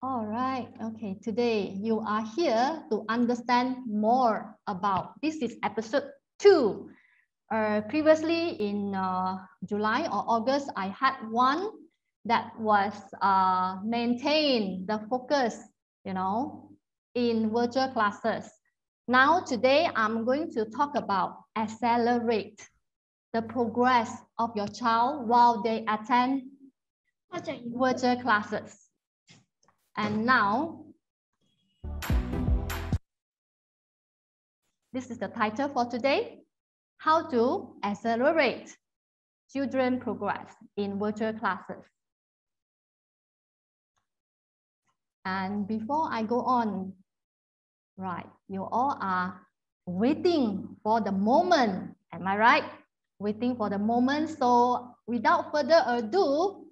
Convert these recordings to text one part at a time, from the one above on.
All right. Okay. Today you are here to understand more about this is episode 2. Previously in July or August, I had one that was maintain the focus, in virtual classes. Now today I'm going to talk about accelerate the progress of your child while they attend virtual classes. And now, this is the title for today, How to Accelerate Children Progress in Virtual Classes. And before I go on, right, you all are waiting for the moment, am I right? Waiting for the moment. So without further ado,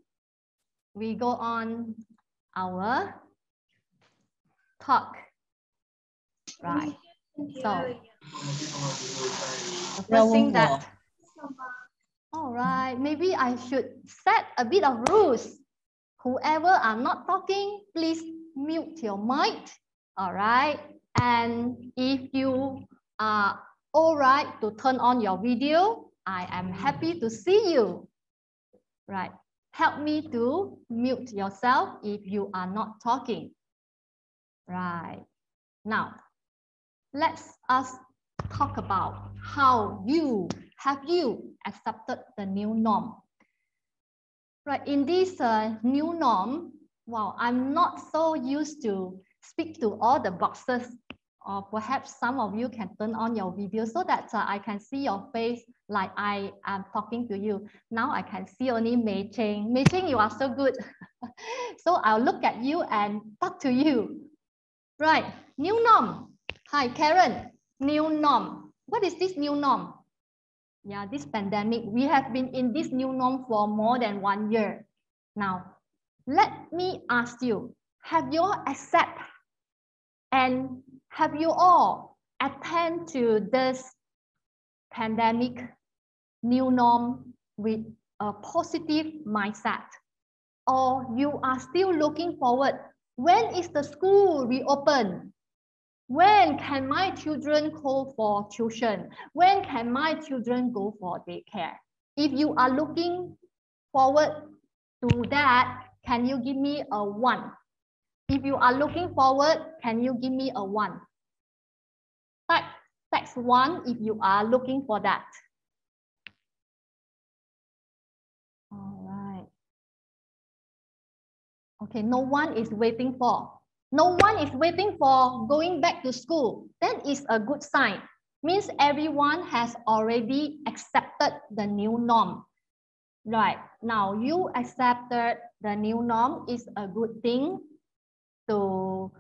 we go on our talk, right? So the first thing that, all right, maybe I should set a bit of rules. Whoever are not talking, please mute your mic, all right? And if you are all right to turn on your video, I am happy to see you, right? Help me to mute yourself if you are not talking, right? Now, let's us talk about how have you accepted the new norm. Right, in this new norm, wow, I'm not so used to speak to all the boxes, or perhaps some of you can turn on your video so that I can see your face like I am talking to you. Now I can see only Mei Ching. Mei Ching, you are so good. So I'll look at you and talk to you. Right, new norm. Hi, Karen, new norm. What is this new norm? Yeah, this pandemic, we have been in this new norm for more than 1 year. Now, let me ask you, have you all accept and have you all attend to this pandemic new norm with a positive mindset? Or you are still looking forward, when is the school reopen? When can my children go for tuition? When can my children go for daycare? If you are looking forward to that, can you give me a 1? If you are looking forward, can you give me a 1? Text 1 if you are looking for that. All right. Okay, no one is waiting for. No one is waiting for going back to school. That is a good sign. Means everyone has already accepted the new norm. Right, now you accepted the new norm is a good thing to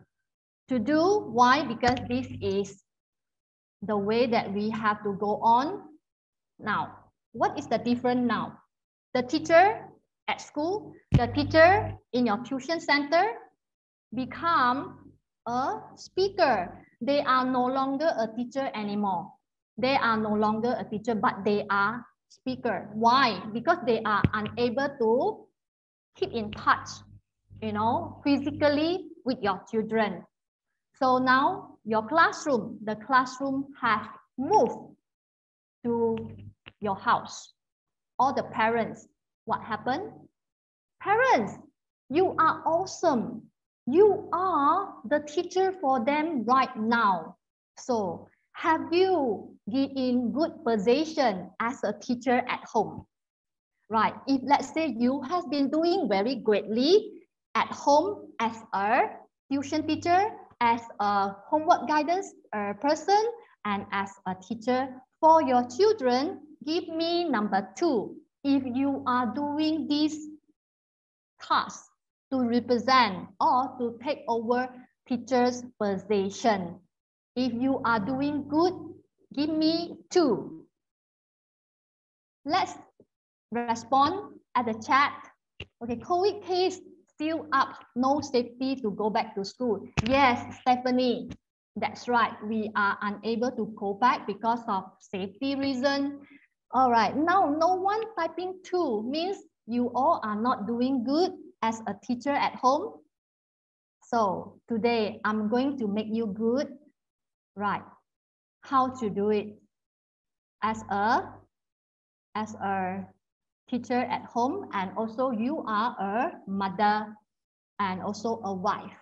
do. Why? Because this is the way that we have to go on. Now, what is the difference now? The teacher at school, the teacher in your tuition center become a speaker. They are no longer a teacher anymore. They are no longer a teacher, but they are speaker. Why? Because they are unable to keep in touch, physically with your children. So now your classroom, the classroom has moved to your house. All the parents, what happened? Parents, you are awesome. You are the teacher for them right now. So have you been in good position as a teacher at home? Right, if let's say you have been doing very greatly at home as a tuition teacher, as a homework guidance person, and as a teacher for your children, give me number 2. If you are doing this task to represent or to take over teacher's position. If you are doing good, give me 2. Let's respond at the chat. Okay, COVID case still up, no safety to go back to school. Yes, Stephanie, that's right. We are unable to go back because of safety reason. All right, now no one typing 2 means you all are not doing good as a teacher at home. So today I'm going to make you good. Right. How to do it? As a teacher at home, and also you are a mother and also a wife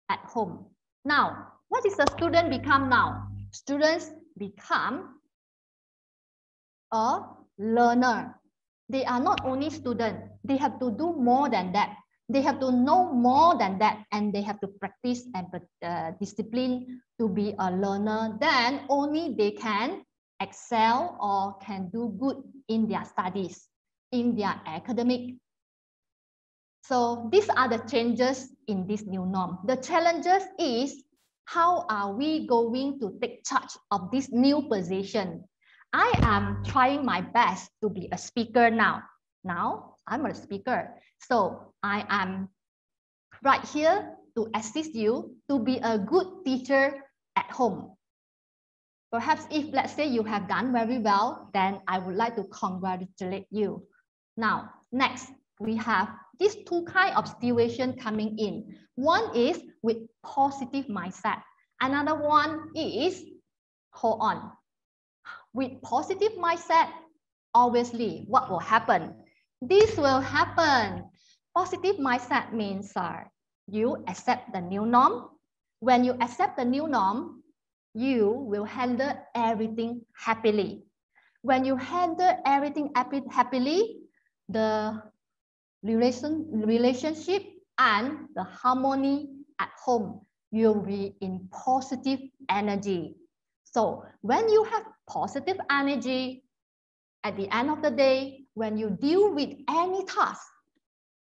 at home. Now, what is a student become now? Students become a learner. They are not only students, they have to do more than that. They have to know more than that, and they have to practice and discipline to be a learner. Then only they can excel or can do good in their studies, in their academic. So these are the changes in this new norm. The challenges is, how are we going to take charge of this new position? I am trying my best to be a speaker now. Now I'm a speaker. So I am right here to assist you to be a good teacher at home. Perhaps if, let's say, you have done very well, then I would like to congratulate you. Now, next, we have these two kinds of situation coming in. One is with positive mindset. Another one is, hold on. With positive mindset, obviously, what will happen? This will happen. Positive mindset means you accept the new norm. When you accept the new norm, you will handle everything happily. When you handle everything happily, the relationship and the harmony at home will be in positive energy. So when you have positive energy, at the end of the day, when you deal with any task,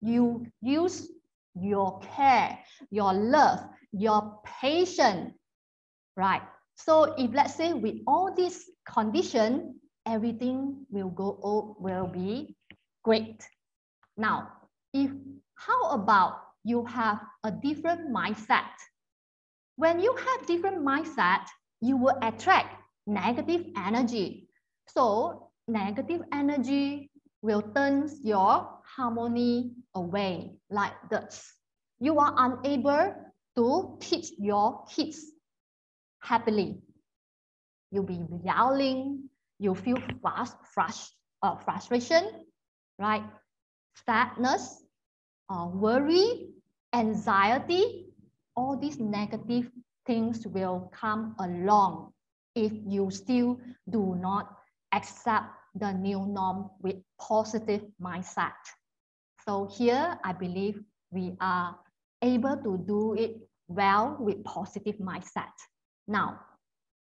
you use your care, your love, your patience, right? So if, let's say, with all these conditions, everything will be great. Now, how about you have a different mindset? When you have different mindset, you will attract negative energy. So negative energy will turn your harmony away like this. You are unable to teach your kids happily. You'll be yelling, you feel frustration, right? Sadness, worry, anxiety, all these negative things will come along if you still do not accept the new norm with positive mindset. So here, I believe we are able to do it well with positive mindset. Now,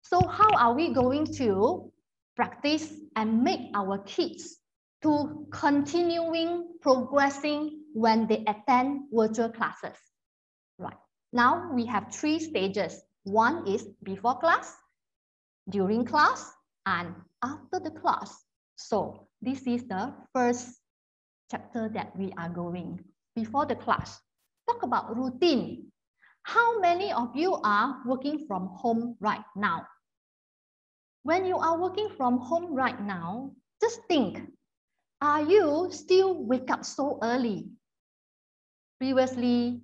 so how are we going to practice and make our kids to continuing progressing when they attend virtual classes? Right. Now we have 3 stages. One is before class, during class, and after the class. So this is the first chapter that we are going. Before the class, talk about routine. How many of you are working from home right now? When you are working from home right now, just think, are you still wake up so early? Previously,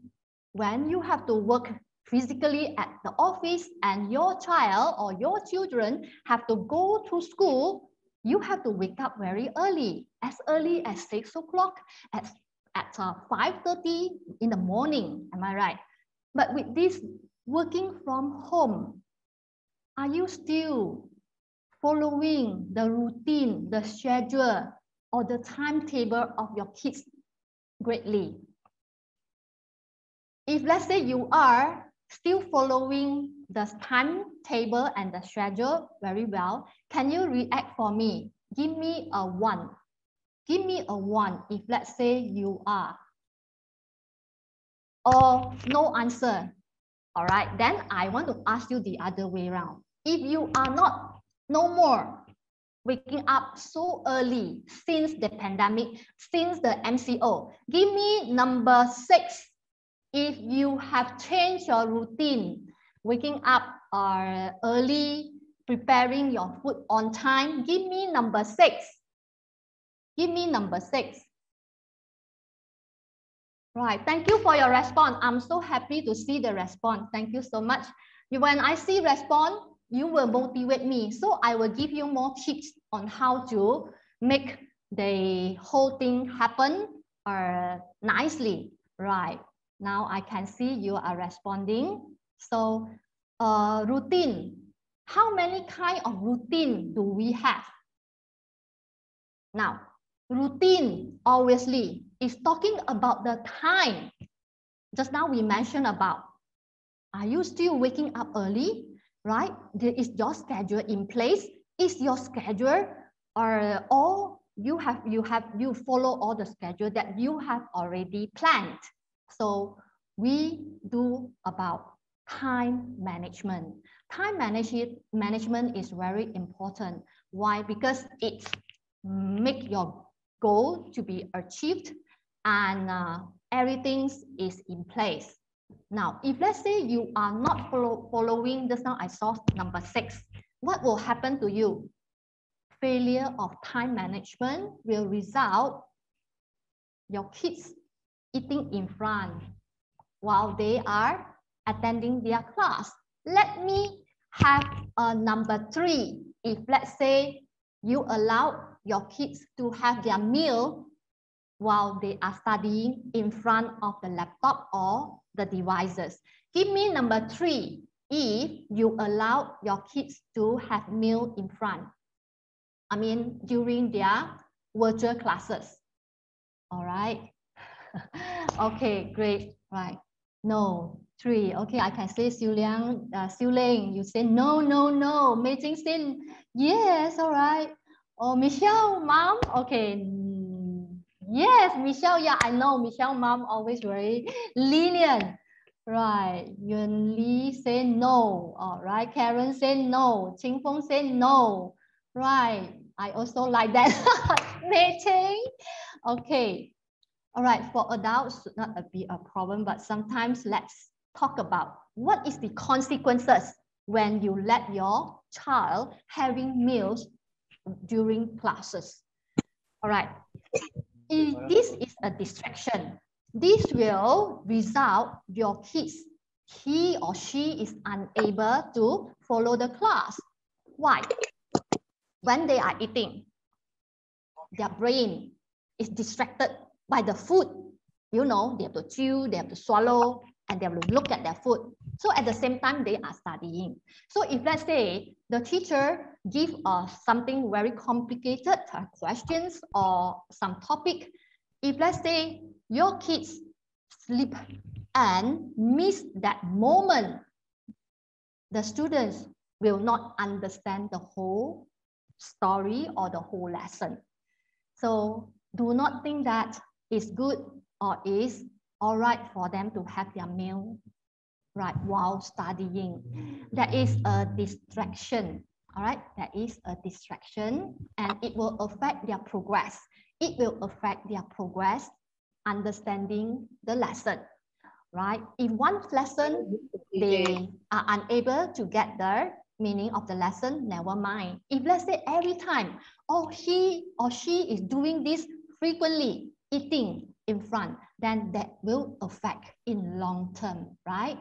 when you have to work physically at the office and your child or your children have to go to school, you have to wake up very early as 6 o'clock, at 5:30 in the morning. Am I right? But with this working from home, are you still following the routine, the schedule, or the timetable of your kids greatly? If, let's say, you are still following the timetable and the schedule very well, can you react for me? Give me a 1. Give me a 1 if, let's say, you are. Or no answer. All right, then I want to ask you the other way around. If you are no more waking up so early since the pandemic, since the MCO, give me number 6. If you have changed your routine, waking up early, preparing your food on time, give me number 6. Give me number 6. Right. Thank you for your response. I'm so happy to see the response. Thank you so much. When I see response, you will motivate me. So I will give you more tips on how to make the whole thing happen nicely. Right. Now I can see you are responding. So routine. How many kind of routine do we have? Now, routine obviously is talking about the time. Just now we mentioned about, are you still waking up early, right? Is your schedule in place? Is your schedule or you follow all the schedule that you have already planned? So we do about time management. Time management is very important. Why? Because it makes your goal to be achieved and everything is in place. Now, if let's say you are not following, just now I saw number 6, what will happen to you? Failure of time management will result your kids eating in front while they are attending their class. Let me have a number 3. If let's say you allow your kids to have their meal while they are studying in front of the laptop or the devices. Give me number 3 if you allow your kids to have meal in front. I mean, during their virtual classes. All right. Okay, great. Right. No. 3. Okay, I can say Siu Ling, you say no, no, no. Mei Jing say yes, all right. Oh, Michelle, mom, okay. Yes, Michelle, yeah, I know Michelle, mom, always very lenient. Right, Yun Li say no. All right, Karen say no. Qing Feng say no. Right, I also like that. Mei Jing. Okay. All right, for adults, should not be a problem, but sometimes let's talk about what is the consequences when you let your child having meals during classes. All right, if this is a distraction, this will result your kids, he or she is unable to follow the class. Why? When they are eating, their brain is distracted by the food. You know, they have to chew, they have to swallow, and they have to look at their food. So at the same time, they are studying. So if let's say the teacher give something very complicated questions or some topic, if let's say your kids sleep and miss that moment, the students will not understand the whole story or the whole lesson. So do not think that it's good or is all right for them to have their meal right while studying. That is a distraction. All right, that is a distraction and it will affect their progress. It will affect their progress understanding the lesson. Right? If one lesson they are unable to get the meaning of the lesson, never mind. If let's say every time, he or she is doing this frequently, eating in front, then that will affect in long term, right?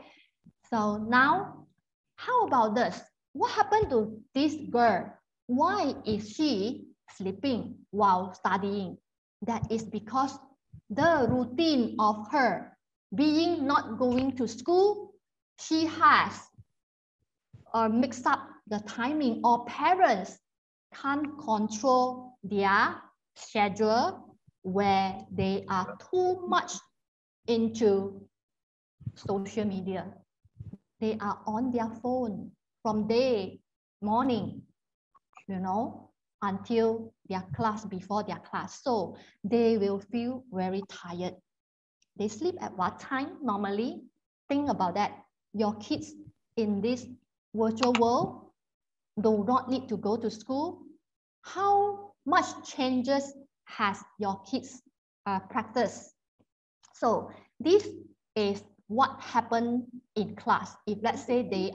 So now, how about this? What happened to this girl? Why is she sleeping while studying? That is because the routine of her being not going to school, she has mixed up the timing, or parents can't control their schedule where they are too much into social media. They are on their phone from morning, you know, until their class, before their class. So they will feel very tired. They sleep at what time normally? Think about that. Your kids in this virtual world do not need to go to school. How much changes has your kids practiced? So this is what happened in class. If let's say they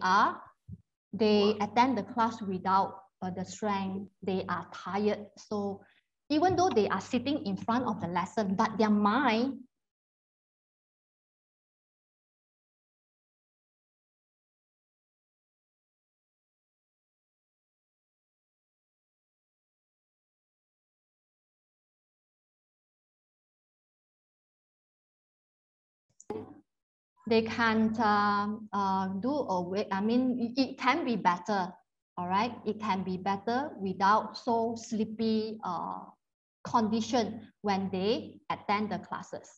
attend the class without the strength, they are tired. So even though they are sitting in front of the lesson, but their mind they can do away. I mean, it can be better. All right, it can be better without so sleepy condition when they attend the classes.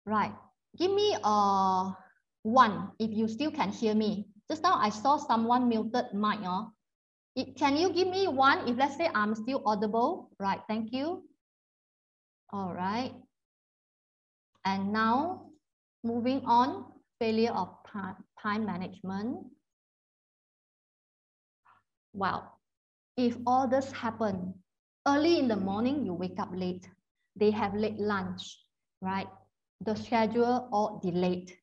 Right, give me one if you still can hear me. Just now I saw someone muted mic. Can you give me one if let's say I'm still audible? Right, thank you. All right. And now moving on, failure of time management. Wow, if all this happen, early in the morning, you wake up late, they have late lunch, right? The schedule all delayed.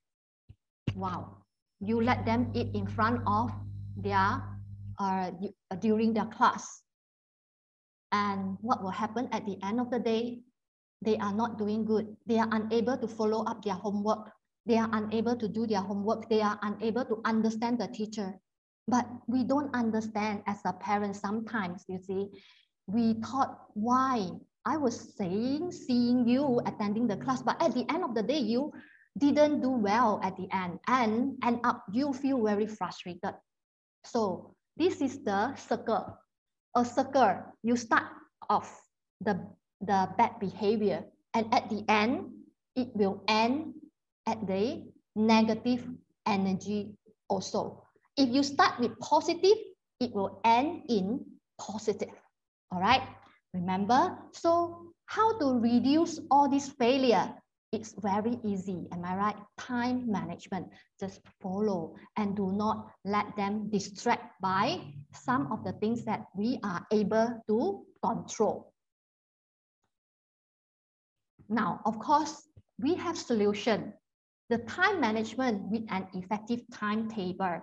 Wow, you let them eat in front of their, during their class. And what will happen at the end of the day? They are not doing good. They are unable to follow up their homework. They are unable to do their homework. They are unable to understand the teacher. But we don't understand as a parent sometimes, you see. We thought, why? I was seeing you attending the class, but at the end of the day, you didn't do well at the end. And end up, you feel very frustrated. So this is the circle. A circle, you start off the bad behavior, and at the end, it will end at the negative energy also. If you start with positive, it will end in positive. All right, remember? So how to reduce all this failure? It's very easy, am I right? Time management, just follow and do not let them distract by some of the things that we are able to control. Now, of course, we have solution. The time management with an effective timetable,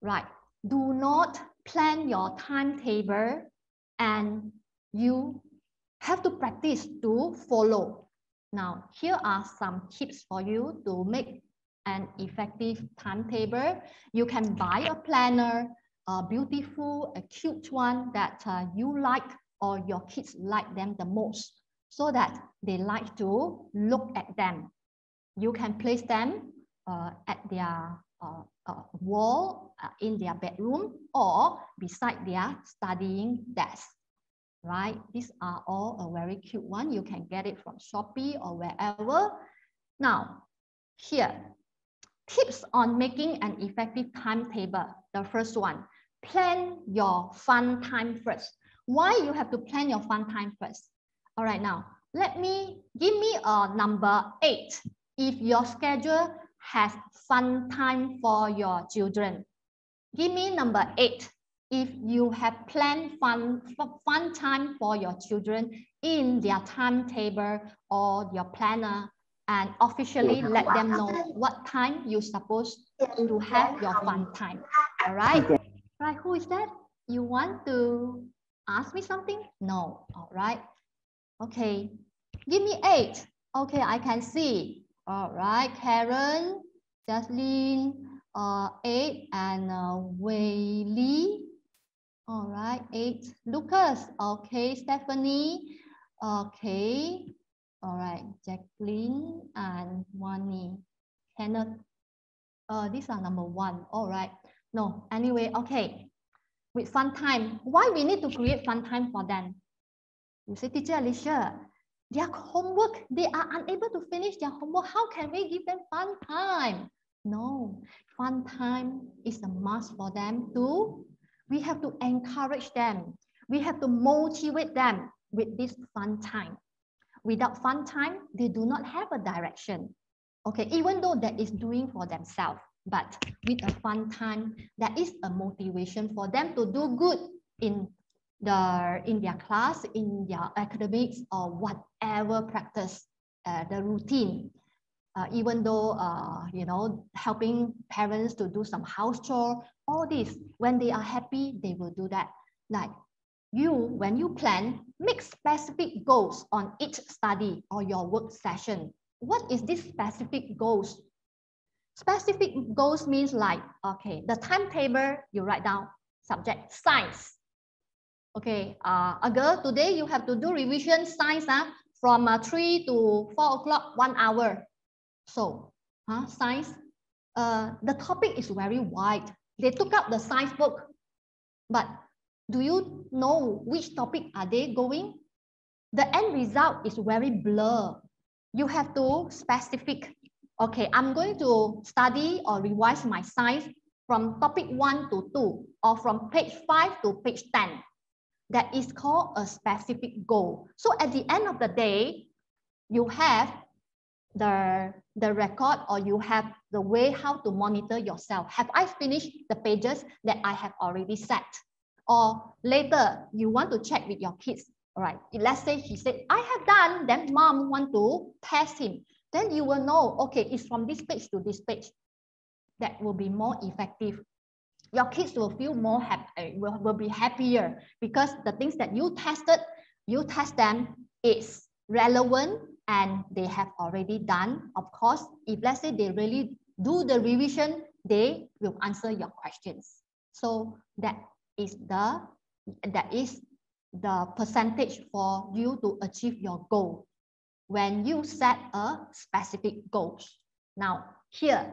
right? Do not plan your timetable and you have to practice to follow. Now, here are some tips for you to make an effective timetable. You can buy a planner, a beautiful, a cute one that you like or your kids like them the most, so that they like to look at them. You can place them at their wall in their bedroom or beside their studying desk. Right? These are all a very cute one. You can get it from Shopee or wherever. Now, here, tips on making an effective timetable. The first one, plan your fun time first. Why you have to plan your fun time first? All right, now, give me a number 8. If your schedule has fun time for your children. Give me number 8. If you have planned fun time for your children in their timetable or your planner, and officially let them know what time you're supposed to have your fun time. All right? Right, who is that? You want to ask me something? No, all right. Okay, give me 8. Okay, I can see. All right, Karen, Jocelyn, 8, and Wei. All right, 8. Lucas, okay. Stephanie, okay. All right, Jacqueline and Wani. Kenneth, these are number 1. All right. No, anyway, okay. With fun time, why we need to create fun time for them? You say, Teacher Alicia, their homework, they are unable to finish their homework. How can we give them fun time? No, fun time is a must for them to. We have to encourage them. We have to motivate them with this fun time. Without fun time, they do not have a direction. Okay, even though that is doing for themselves, but with a fun time, that is a motivation for them to do good in their class, in their academics, or whatever practice, the routine. Even though, helping parents to do some house chore, all this, when they are happy, they will do that. Like when you plan, make specific goals on each study or your work session. What is this specific goals? Specific goals means like, okay, the timetable, you write down, subject, science. Okay, a girl, today you have to do revision science. from 3 to 4 o'clock, 1 hour. So, science, the topic is very wide. They took out the science book, but do you know which topic are they going? The end result is very blur. You have to specific. Okay, I'm going to study or revise my science from topic 1 to 2 or from page 5 to page 10. That is called a specific goal. So at the end of the day, you have the record, or you have the way how to monitor yourself. Have I finished the pages that I have already set? Or later, you want to check with your kids. All right, let's say he said, I have done, then mom want to test him. Then you will know, okay, it's from this page to this page. That will be more effective. Your kids will feel more happy, will be happier, because the things that you tested, you test them, is relevant and they have already done. Of course, if let's say they really do the revision, they will answer your questions. So that is the percentage for you to achieve your goal when you set a specific goals. Now here,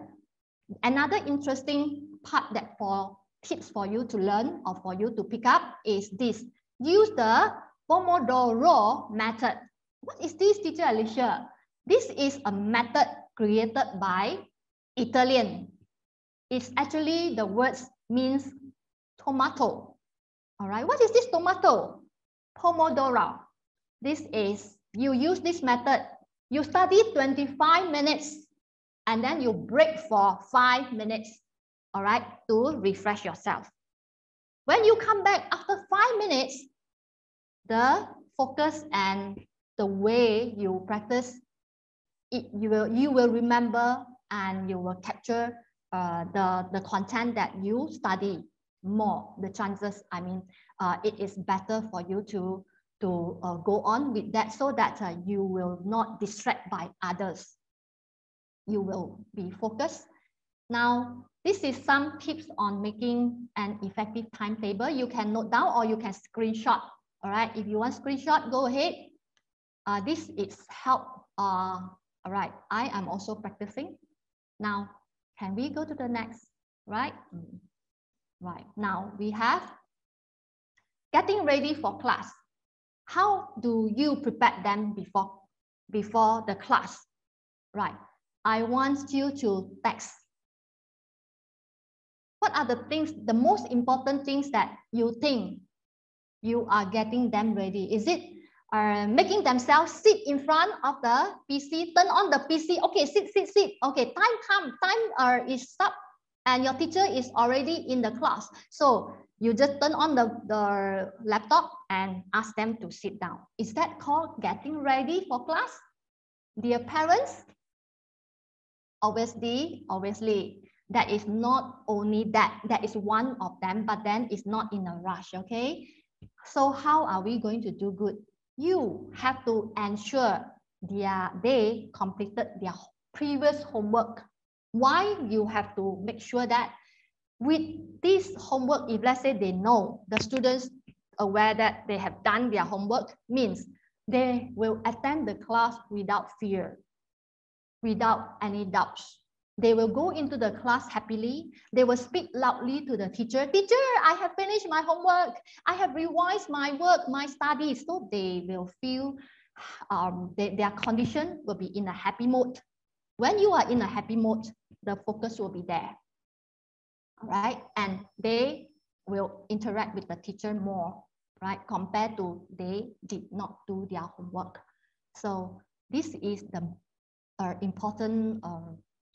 another interesting part that for tips for you to learn or for you to pick up is this. Use the Pomodoro method. What is this, teacher Alicia? This is a method created by Italian. It's actually, the words means tomato. All right, what is this tomato? Pomodoro. This is, you use this method. You study 25 minutes and then you break for 5 minutes, all right, to refresh yourself. When you come back after 5 minutes, the focus and the way you practice, you will remember and you will capture the content that you study more. The chances, it is better for you to go on with that, so that you will not distract by others. You will be focused. Now, this is some tips on making an effective timetable. You can note down or you can screenshot. All right, if you want screenshot, go ahead. This is help. All right, I am also practicing. Now, can we go to the next? Right. Right. Now we have getting ready for class. How do you prepare them before the class? Right. I want you to text. What are the things, the most important things that you think you are getting them ready? Is it making themselves sit in front of the PC, turn on the PC? Okay, sit. Okay, time is up and your teacher is already in the class. So you just turn on the laptop and ask them to sit down. Is that called getting ready for class? Dear parents, obviously, that is not only that is one of them, but then it's not in a rush, okay? So how are we going to do good? You have to ensure they completed their previous homework. Why you have to make sure that with this homework, if let's say they know, the students aware that they have done their homework, means they will attend the class without fear, without any doubts. They will go into the class happily. They will speak loudly to the teacher. Teacher, I have finished my homework. I have revised my work, my studies. So they will feel their condition will be in a happy mode. When you are in a happy mode, the focus will be there. All right, and they will interact with the teacher more, right, compared to they did not do their homework. So this is the important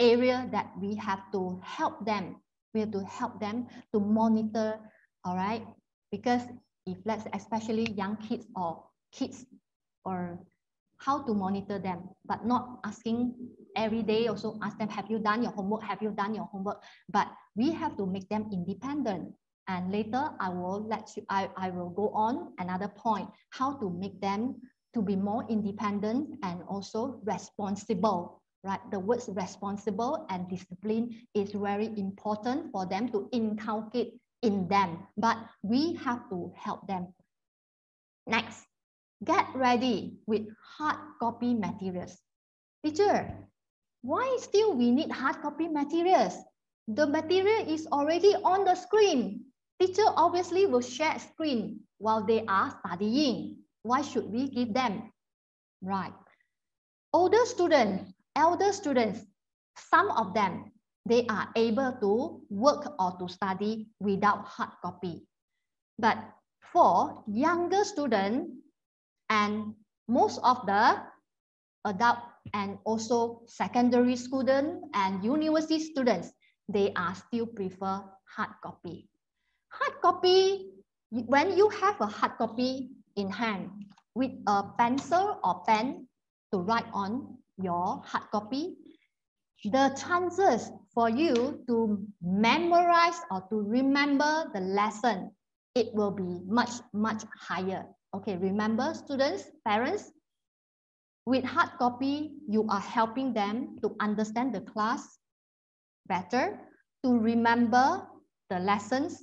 area that we have to help them. We have to help them to monitor, all right? Because if let's especially young kids or how to monitor them, but not asking every day. Also ask them, have you done your homework? Have you done your homework? But we have to make them independent. And later I will I will go on another point, how to make them to be more independent and also responsible, right? The words responsible and discipline is very important for them to inculcate in them, but we have to help them. Next, get ready with hard copy materials. Teacher, why still we need hard copy materials? The material is already on the screen. Teacher obviously will share screen while they are studying. Why should we give them? Right. Older students, elder students, some of them, they are able to work or to study without hard copy. But for younger students and most of the adult and also secondary students and university students, they are still prefer hard copy. Hard copy, when you have a hard copy in hand with a pencil or pen to write on your hard copy, the chances for you to memorize or to remember the lesson, it will be much, much higher. Okay, remember students, parents, with hard copy, you are helping them to understand the class better, to remember the lessons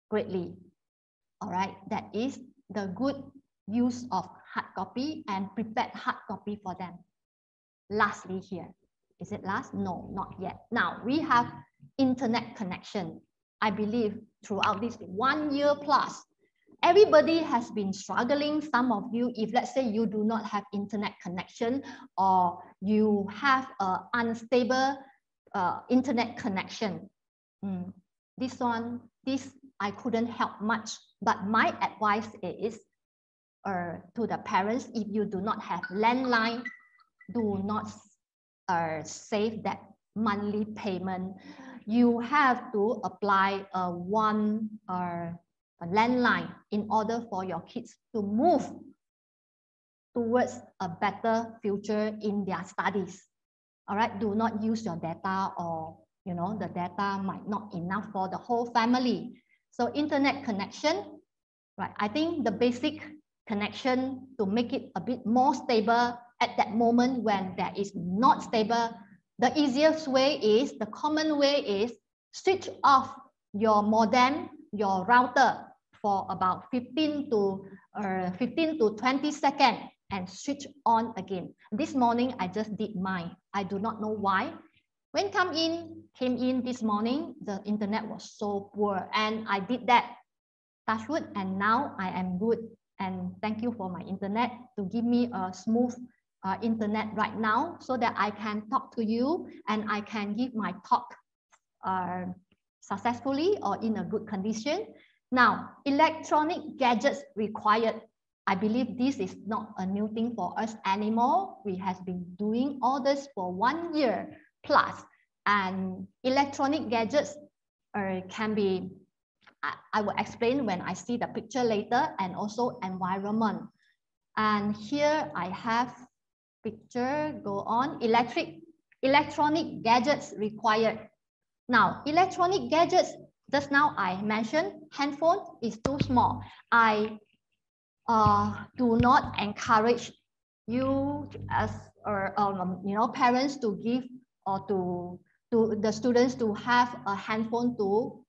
greatly. All right, that is the good use of hard copy and prepared hard copy for them. Lastly here, is it last? No, not yet. Now we have internet connection. I believe throughout this 1 year plus, everybody has been struggling. Some of you, if let's say you do not have internet connection or you have an unstable internet connection, this I couldn't help much. But my advice is to the parents, if you do not have landline, do not save that monthly payment. You have to apply one landline in order for your kids to move towards a better future in their studies. All right, do not use your data, or the data might not enough for the whole family. So internet connection, right? I think the basic connection to make it a bit more stable at that moment when there is not stable, the easiest way is, the common way is, switch off your modem, your router for about 15 to 20 seconds and switch on again. This morning, I just did mine. I do not know why. When came in this morning, the internet was so poor and I did that, touch wood, and now I am good. And thank you for my internet to give me a smooth internet right now so that I can talk to you and I can give my talk successfully or in a good condition. Now, electronic gadgets required. I believe this is not a new thing for us anymore. We have been doing all this for 1 year plus, and electronic gadgets can be, I will explain when I see the picture later, and also environment. And here I have picture, go on, electronic gadgets required. Now, electronic gadgets, just now I mentioned, handphone is too small. I do not encourage you as parents to give or to the students to have a handphone to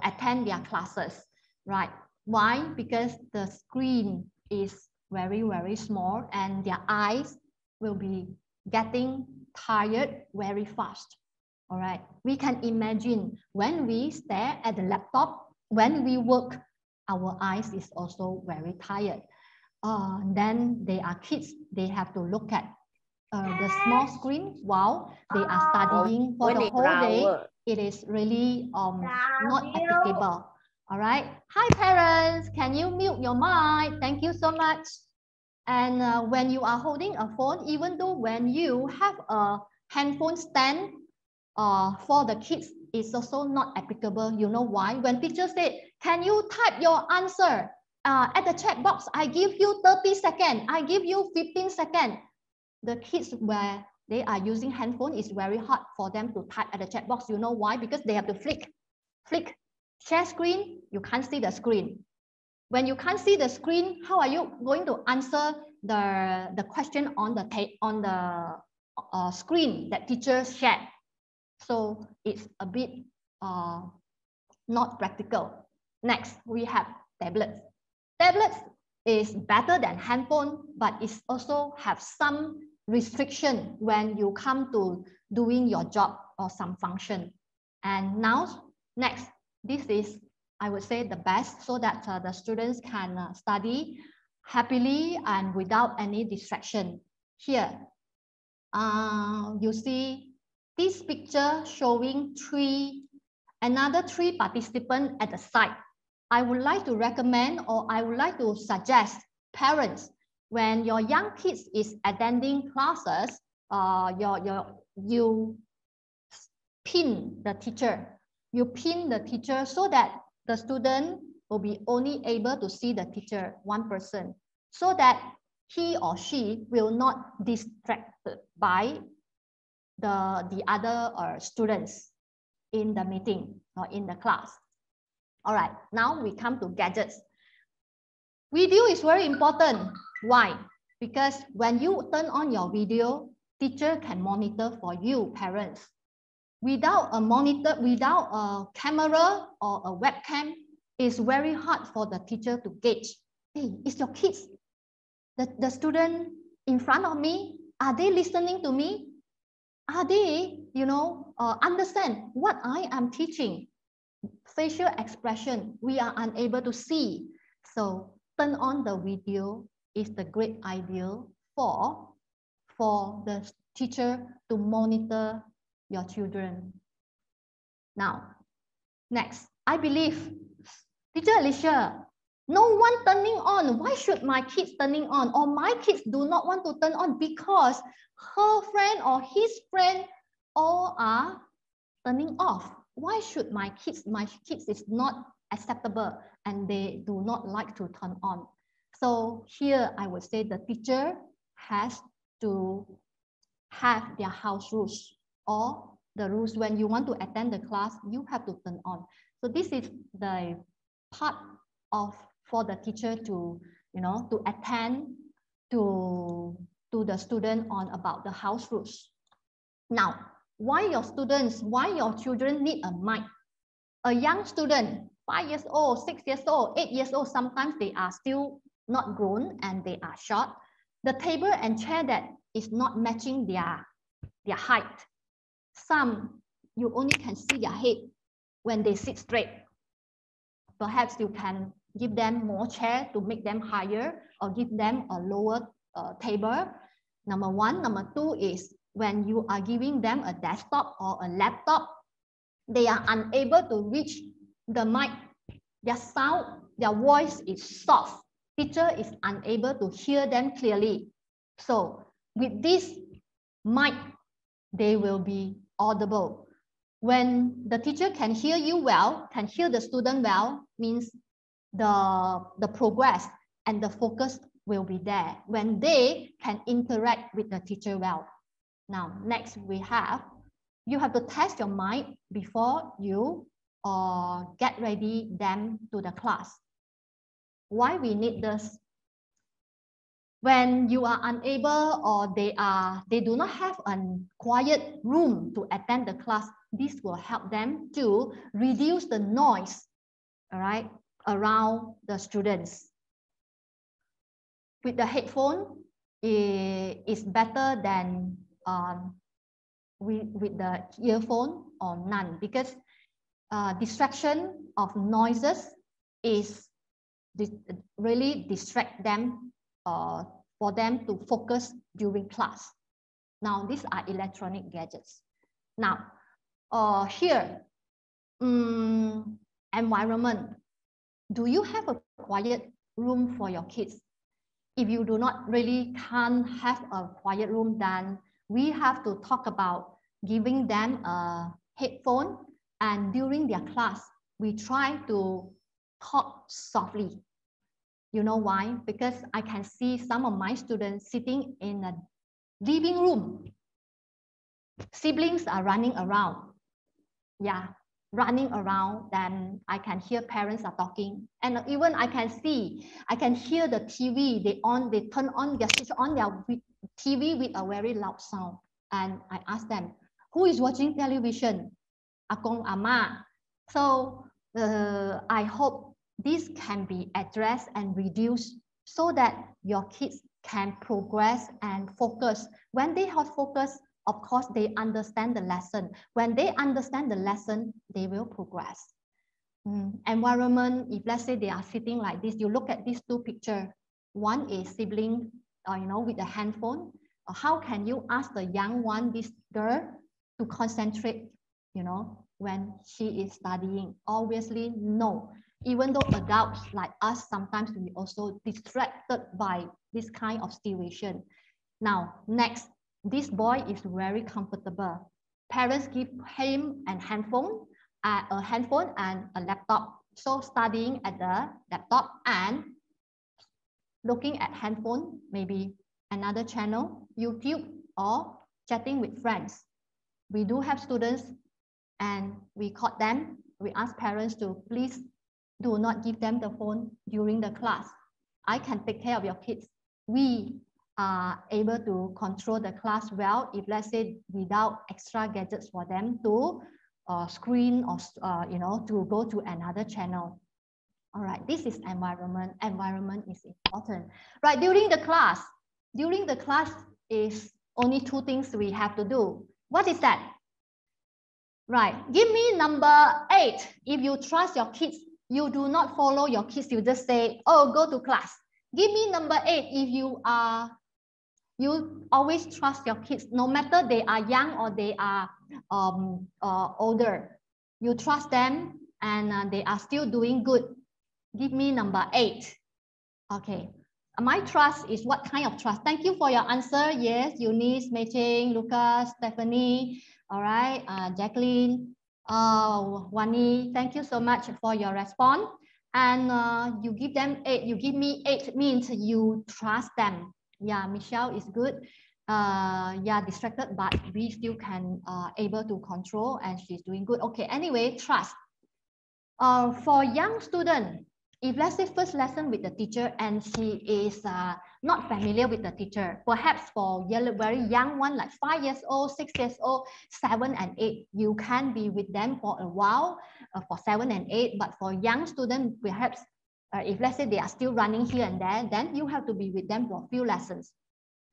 attend their classes, right? Why? Because the screen is very, very small and their eyes will be getting tired very fast. All right, we can imagine when we stare at the laptop, when we work, our eyes is also very tired. Then they are kids, they have to look at the small screen while they are studying for the whole day. It is really not applicable. All right. Hi, parents. Can you mute your mic? Thank you so much. And when you are holding a phone, even though when you have a handphone stand for the kids, it's also not applicable. You know why? When teacher said, can you type your answer at the chat box? I give you 30 seconds. I give you 15 seconds. The kids, where they are using handphone, is very hard for them to type at the chat box. You know why? Because they have to flick, share screen, you can't see the screen. When you can't see the screen, how are you going to answer the question on the screen that teacher shared? So it's a bit not practical. Next, we have tablets. Tablets is better than handphone, but it also have some restriction when you come to doing your job or some function. And now, next, this is, I would say, the best, so that the students can study happily and without any distraction. Here, you see this picture showing another three participants at the side. I would like to recommend, or I would like to suggest parents, when your young kids is attending classes, you pin the teacher. You pin the teacher so that the student will be only able to see the teacher, one person, so that he or she will not distracted by the other students in the meeting or in the class. All right, now we come to gadgets. Video is very important. Why? Because when you turn on your video, teacher can monitor for you, parents. Without a monitor, without a camera or a webcam, it's very hard for the teacher to gauge. Hey, is your kids, the student in front of me, are they listening to me? Are they, understand what I am teaching? Facial expression, we are unable to see. So turn on the video is the great idea for the teacher to monitor your children. Now, next, I believe, Teacher Alicia, no one turning on. Why should my kids turning on? Or my kids do not want to turn on because her friend or his friend all are turning off. Why should my kids is not acceptable and they do not like to turn on? So here I would say the teacher has to have their house rules, or the rules when you want to attend the class, you have to turn on. So this is the part of for the teacher to, to attend to the student on about the house rules. Now, why your children need a mic? A young student, 5 years old, 6 years old, 8 years old, sometimes they are still not grown and they are short. The table and chair that is not matching their height. Some, you only can see their head when they sit straight. Perhaps you can give them more chair to make them higher, or give them a lower table. Number one. Number two is when you are giving them a desktop or a laptop, they are unable to reach the mic. Their sound, their voice is soft. Teacher is unable to hear them clearly. So with this mic, they will be audible. When the teacher can hear you well, can hear the student well, means the progress and the focus will be there when they can interact with the teacher well. Now, next you have to test your mic before you get ready them to the class. Why we need this? When you are unable or they do not have a quiet room to attend the class, this will help them to reduce the noise, all right, around the students. With the headphone, is better than with the earphone or none, because distraction of noises is really distract them for them to focus during class. Now, these are electronic gadgets. Now, here, environment. Do you have a quiet room for your kids? If you do not really can't have a quiet room, then we have to talk about giving them a headphone, and during their class, we try to talk softly. You know why? Because I can see some of my students sitting in a living room. Siblings are running around. Yeah, running around, then I can hear parents are talking. And even I can hear the TV, they turn on, they switch on their TV with a very loud sound. And I ask them, who is watching television? Akong, Ama. So I hope this can be addressed and reduced so that your kids can progress and focus. When they have focus, of course, they understand the lesson. When they understand the lesson, they will progress. Environment, if let's say they are sitting like this, you look at these two pictures. One is sibling, with a handphone. How can you ask the young one, this girl, to concentrate, when she is studying? Obviously, no. Even though adults like us, sometimes we also distracted by this kind of situation. Now, next, this boy is very comfortable. Parents give him a handphone and a laptop. So studying at the laptop and looking at handphone, maybe another channel, YouTube, or chatting with friends. We do have students and we caught them. We ask parents to please do not give them the phone during the class. I can take care of your kids. We are able to control the class well if, let's say, without extra gadgets for them to screen or to go to another channel. All right, this is environment. Environment is important. Right, during the class is only two things we have to do. What is that? Right, give me number 8. If you trust your kids, you do not follow your kids, you just say, oh, go to class. Give me number 8 if you always trust your kids, no matter they are young or they are older. You trust them and they are still doing good. Give me number 8. Okay. My trust is what kind of trust? Thank you for your answer. Yes, Eunice, Mei Ching, Lucas, Stephanie. All right, Jacqueline, Wani, thank you so much for your response. And you give them 8. You give me 8 means you trust them. Yeah, Michelle is good. Yeah, distracted, but we still can able to control, and she's doing good. Okay. Anyway, trust. For young student, if let's say first lesson with the teacher and she is not familiar with the teacher, perhaps for very young one like 5 years old, 6 years old, 7 and 8, you can be with them for a while for 7 and 8. But for young students, perhaps if let's say they are still running here and there, then you have to be with them for a few lessons.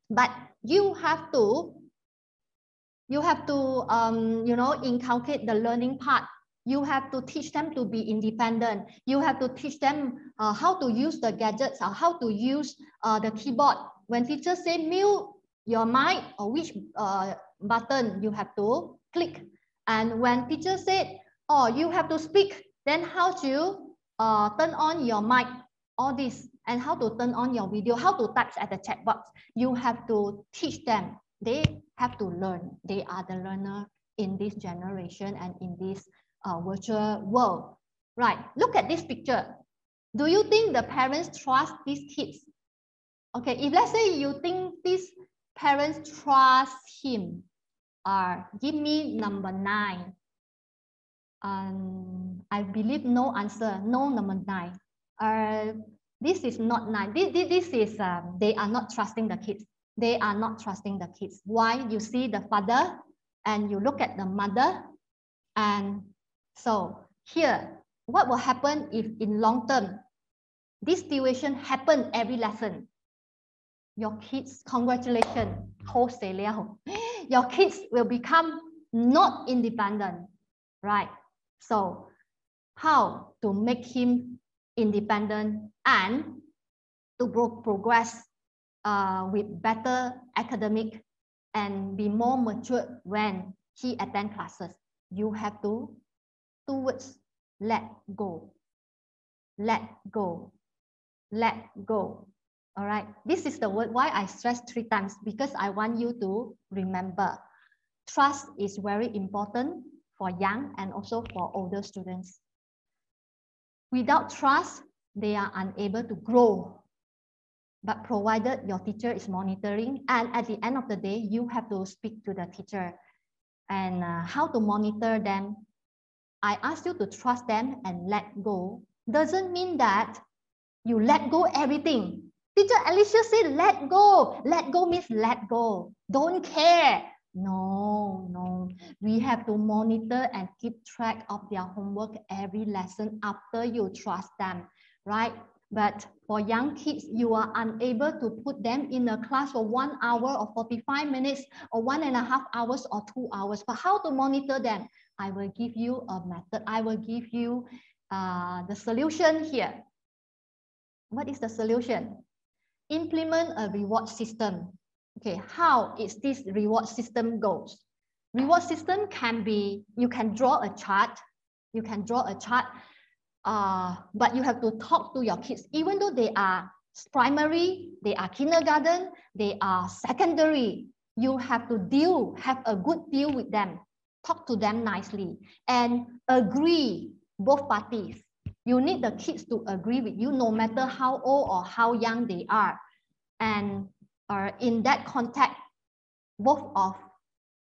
But you have to inculcate the learning part. You have to teach them to be independent. You have to teach them how to use the gadgets or how to use the keyboard. When teachers say mute your mic or which button you have to click. And when teacher said, oh, you have to speak, then how to turn on your mic, all this, and how to turn on your video, how to type at the chat box. You have to teach them. They have to learn. They are the learner in this generation and in this virtual world. Right, look at this picture. Do you think the parents trust these kids? Okay, if let's say you think these parents trust him, give me number 9. I believe no answer, no number 9. This is not 9. This is, they are not trusting the kids. They are not trusting the kids. Why? You see the father and you look at the mother. And so here, what will happen if in long term, this situation happen every lesson? Your kids, congratulations, your kids will become not independent, right? So how to make him independent and to progress with better academic and be more mature when he attend classes? You have to, 2 words, let go, let go, let go. All right, this is the word why I stress 3 times, because I want you to remember. Trust is very important for young and also for older students. Without trust, they are unable to grow. But provided your teacher is monitoring, and at the end of the day, you have to speak to the teacher. And how to monitor them? I ask you to trust them and let go. Doesn't mean that you let go everything. Teacher Alicia said, let go. Let go means let go. Don't care. No, no. We have to monitor and keep track of their homework every lesson after you trust them, right? But for young kids, you are unable to put them in a class for 1 hour or 45 minutes or 1.5 hours or 2 hours. But how to monitor them? I will give you a method. I will give you the solution here. What is the solution? Implement a reward system. Okay, how is this reward system goes? Reward system can be, you can draw a chart. You can draw a chart. But you have to talk to your kids, even though they are primary, they are kindergarten, they are secondary. You have to have a good deal with them, talk to them nicely, and agree, both parties. You need the kids to agree with you, no matter how old or how young they are. And in that context, both of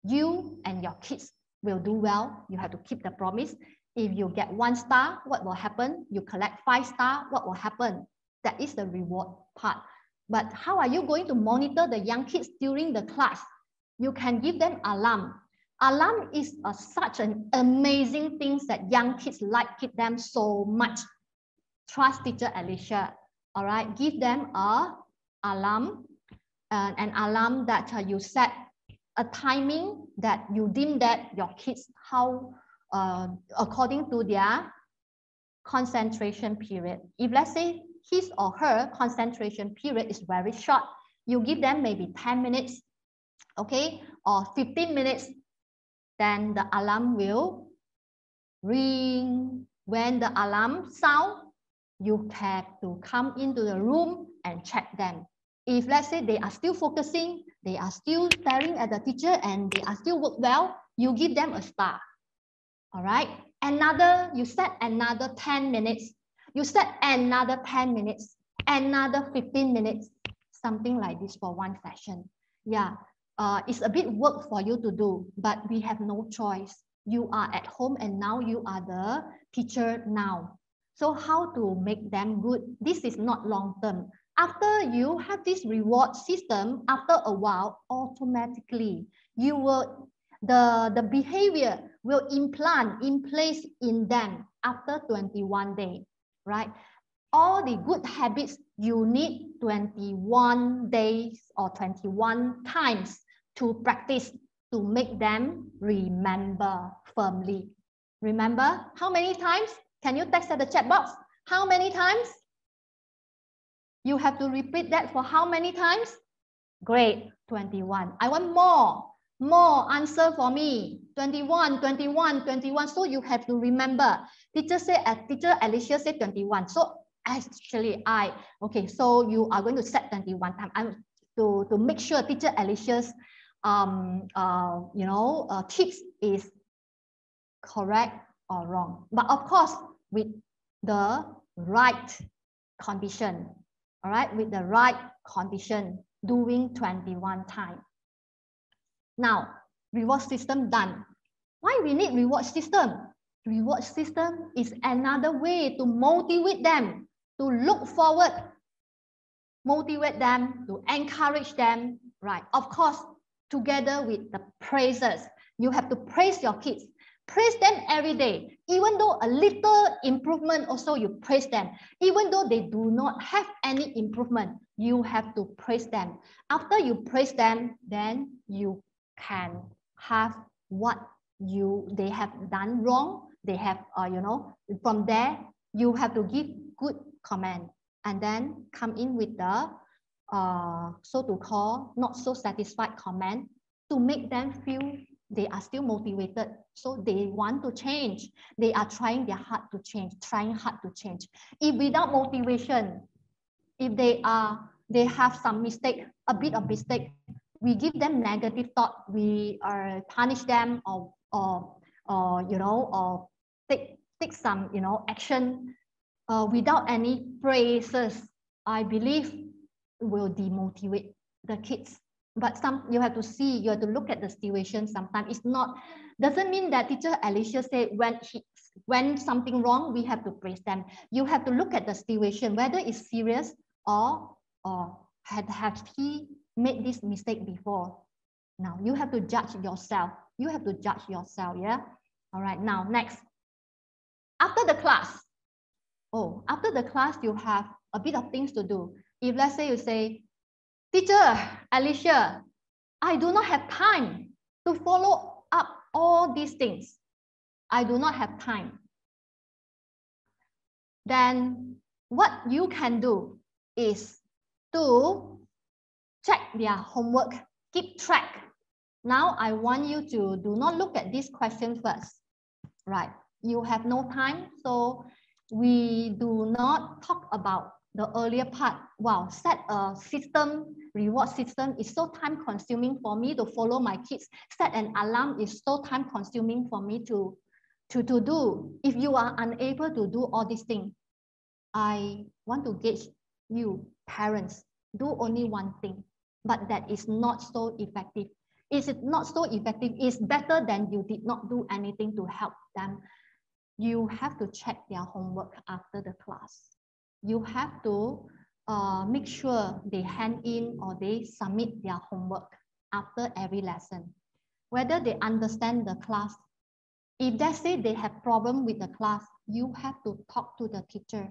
you and your kids will do well. You have to keep the promise. If you get 1 star, what will happen? You collect 5 stars, what will happen? That is the reward part. But how are you going to monitor the young kids during the class? You can give them alarm. Alarm is such an amazing thing that young kids like them so much. Trust teacher Alicia. All right, give them an alarm that you set a timing that you deem that your kids according to their concentration period. If let's say his or her concentration period is very short, you give them maybe 10 minutes, okay, or 15 minutes, then the alarm will ring. When the alarm sounds, you have to come into the room and check them. If let's say they are still focusing, they are still staring at the teacher and they are still work well, you give them a star. All right, you set another 10 minutes, you set another 10 minutes, another 15 minutes, something like this for one session. Yeah, it's a bit work for you to do, but we have no choice. You are at home and now you are the teacher now. So how to make them good? This is not long term. After you have this reward system, after a while, automatically the behavior will implant in place in them after 21 days, right? All the good habits, you need 21 days or 21 times to practice to make them remember firmly. Remember how many times? Can you text at the chat box? How many times? You have to repeat that for how many times? Great, 21. I want more answer for me. 21, 21, 21. So you have to remember. Teacher Alicia said 21. So actually okay, so you are going to set 21 times. To make sure teacher Alicia's tips is correct or wrong. But of course, with the right condition. All right, with the right condition, doing 21 times. Now, reward system done. Why we need reward system? Reward system is another way to motivate them, to look forward, motivate them, to encourage them, right? Of course, together with the praises. You have to praise your kids. Praise them every day. Even though a little improvement, also you praise them. Even though they do not have any improvement, you have to praise them. After you praise them, then you can have what they have done wrong. They have, from there, you have to give good comment and then come in with the so-called not so satisfied comment to make them feel they are still motivated. So they want to change. They are trying their hard to change, trying hard to change. If without motivation, if they have some mistake, a bit of mistake, we give them negative thought, we punish them or take some action without any praises, I believe will demotivate the kids. But you have to see, you have to look at the situation. Sometimes it's not, doesn't mean that teacher Alicia said when something wrong, we have to praise them. You have to look at the situation, whether it's serious or has he made this mistake before. Now you have to judge yourself. You have to judge yourself, yeah? All right, now next. After the class, you have a bit of things to do. If let's say you say, Teacher Alicia, I do not have time to follow up all these things. I do not have time. Then what you can do is to check their homework, keep track. Now I want you to do not look at this question first, right? You have no time, so we do not talk about the earlier part. Wow, set a system, reward system is so time consuming for me to follow my kids. Set an alarm is so time consuming for me to do. If you are unable to do all these things, I want to gauge you, parents, do only one thing, but that is not so effective. Is it not so effective? It's better than you did not do anything to help them. You have to check their homework after the class. You have to make sure they hand in or they submit their homework after every lesson. Whether they understand the class. If they say they have problem with the class, you have to talk to the teacher.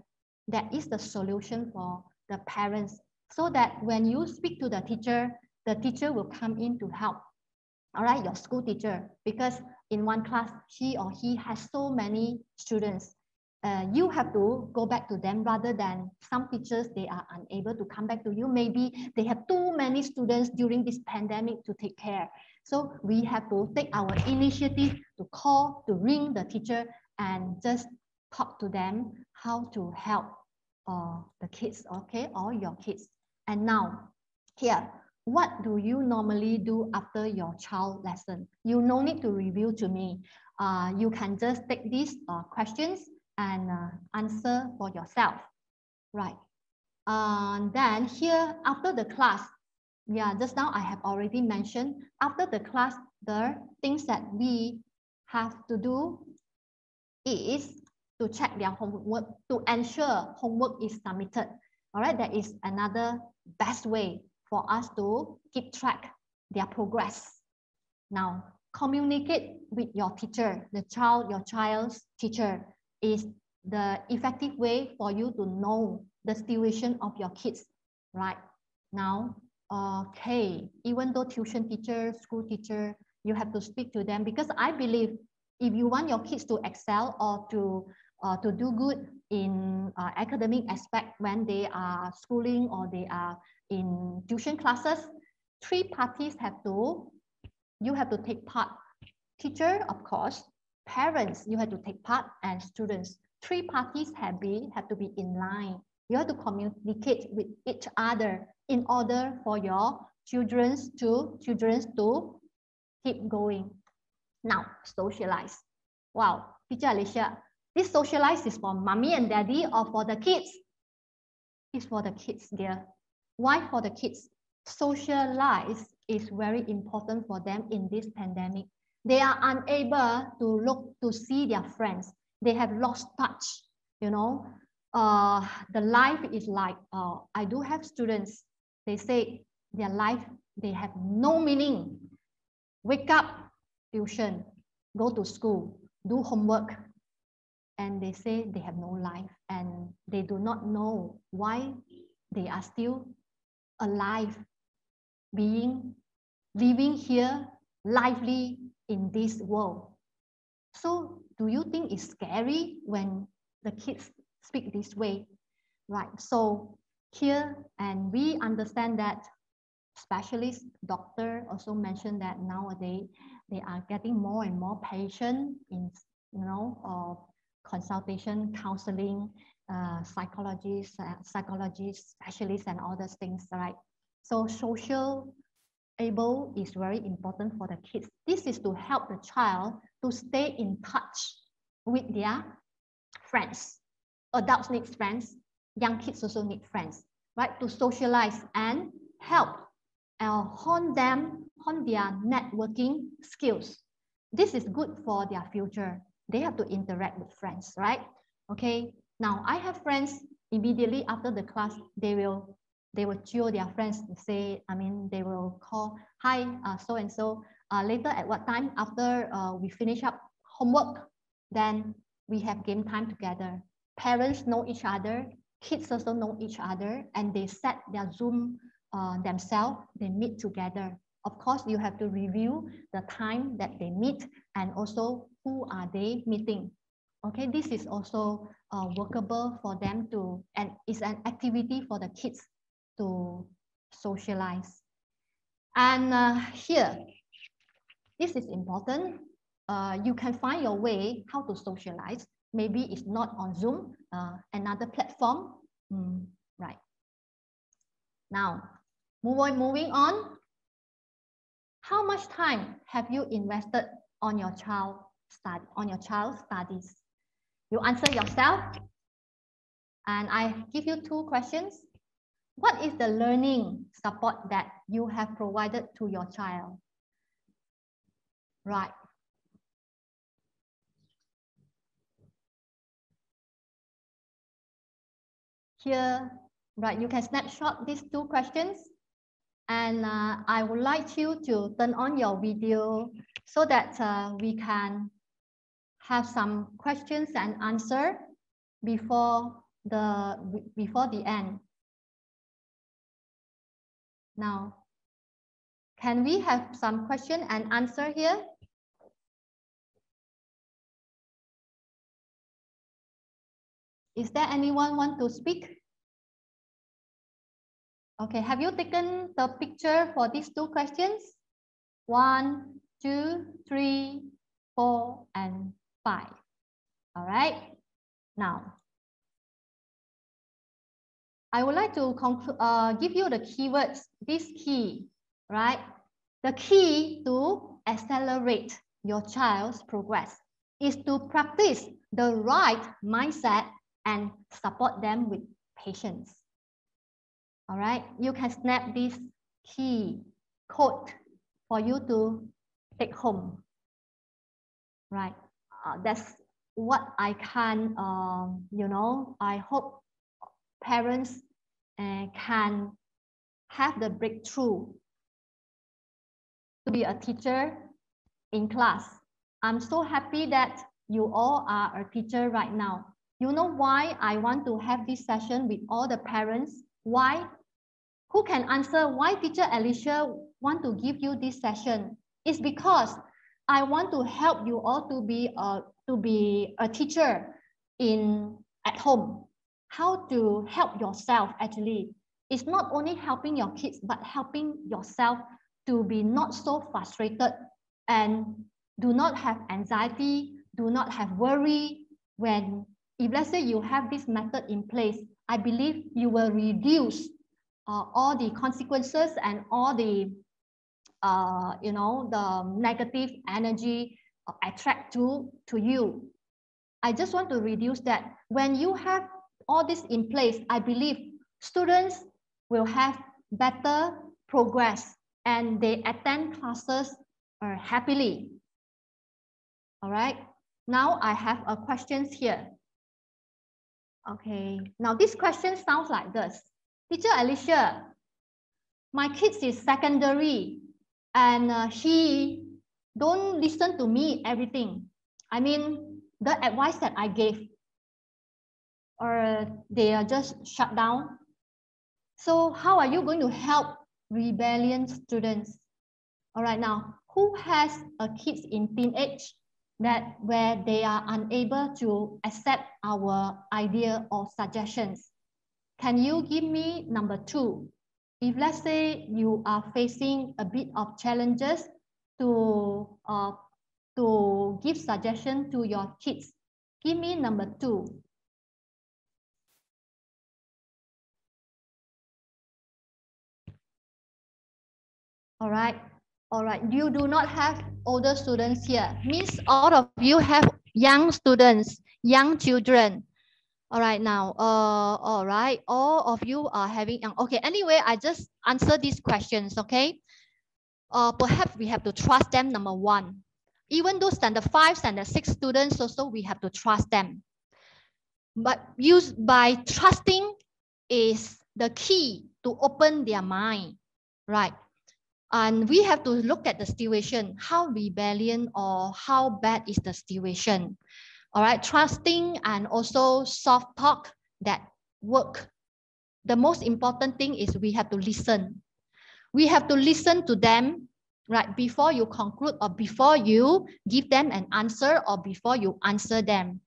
That is the solution for the parents. So that when you speak to the teacher will come in to help. All right, your school teacher, because in one class, she or he has so many students. You have to go back to them rather than some teachers, they are unable to come back to you. Maybe they have too many students during this pandemic to take care. So we have to take our initiative to call, to ring the teacher and just talk to them how to help the kids, okay, or your kids. And now, here, what do you normally do after your child lesson? You no need to review to me. You can just take these questions and answer for yourself, right? And then here, after the class, yeah, just now I have already mentioned, after the class, the things that we have to do is to check their homework, to ensure homework is submitted. All right, that is another best way for us to keep track their progress. Now, communicate with your teacher, your child's teacher is the effective way for you to know the situation of your kids, right? Now, okay, even though tuition teacher, school teacher, you have to speak to them because I believe if you want your kids to excel or to do good in academic aspect when they are schooling or they are in tuition classes, three parties you have to take part. Teacher, of course, parents, you have to take part, and students. Three parties have to be in line. You have to communicate with each other in order for your children to keep going. Now, socialize. Wow, Teacher Alicia, this socialize is for mommy and daddy or for the kids? It's for the kids, dear. Why for the kids? Socialize is very important for them in this pandemic. They are unable to see their friends. They have lost touch, you know. The life is like, I do have students, they say their life, they have no meaning. Wake up, tuition, go to school, do homework, and they say they have no life and they do not know why they are still alive, living here, lively in this world. So do you think it's scary when the kids speak this way? Right, so here, and we understand that specialists, doctor also mentioned that nowadays they are getting more and more patient in, consultation, counseling, psychologists, specialists, and all those things, right? So social able is very important for the kids. This is to help the child to stay in touch with their friends. Adults need friends, young kids also need friends, right? To socialize and help hone their networking skills. This is good for their future. They have to interact with friends, right? Okay, now I have friends immediately after the class, they will chill their friends and say, they will call, hi, so-and-so, later at what time, after we finish up homework, then we have game time together. Parents know each other, kids also know each other and they set their Zoom themselves, they meet together. Of course, you have to review the time that they meet and also who are they meeting. Okay, this is also workable for them to, and it's an activity for the kids to socialize. And here, this is important. You can find your way how to socialize. Maybe it's not on Zoom, another platform. Right. Now, moving on. How much time have you invested on your child's studies? You answer yourself. And I give you 2 questions. What is the learning support that you have provided to your child? Right. Here, right, you can snapshot these 2 questions. And I would like you to turn on your video so that we can have some questions and answer before the end. Now, can we have some question and answer here? Is there anyone want to speak? Okay, have you taken the picture for these 2 questions? 1, 2, 3, 4, and 5. All right. Now, I would like to give you the keywords, this key, right? The key to accelerate your child's progress is to practice the right mindset and support them with patience. All right, you can snap this key code for you to take home. Right, that's what I can, I hope parents can have the breakthrough to be a teacher in class. I'm so happy that you all are a teacher right now. You know why I want to have this session with all the parents? Why? Who can answer why Teacher Alicia want to give you this session? It's because I want to help you all to be a teacher at home. How to help yourself actually. It's not only helping your kids, but helping yourself to be not so frustrated and do not have anxiety, do not have worry. If let's say you have this method in place, I believe you will reduce all the consequences and all the the negative energy attract to you. I just want to reduce that. When you have all this in place, I believe students will have better progress and they attend classes happily. All right. Now I have a questions here. Okay. Now this question sounds like this. Teacher Alicia, my kids is secondary and he don't listen to me everything. I mean, the advice that I gave, or they are just shut down. So how are you going to help rebellion students? All right, now, who has a kids in teenage where they are unable to accept our idea or suggestions? Can you give me number 2? If let's say you are facing a bit of challenges to give suggestion to your kids, give me number 2. All right. You do not have older students here. Means all of you have young students, young children. All right, now, all right, all of you are having young. Okay, anyway, I just answer these questions, okay? Perhaps we have to trust them, number 1. Even though standard 5, standard 6 students also, we have to trust them. But by trusting is the key to open their mind, right? And we have to look at the situation, how rebellion or how bad is the situation. All right, trusting and also soft talk that work, the most important thing is we have to listen. We have to listen to them, right? Before you conclude or before you give them an answer or before you answer them.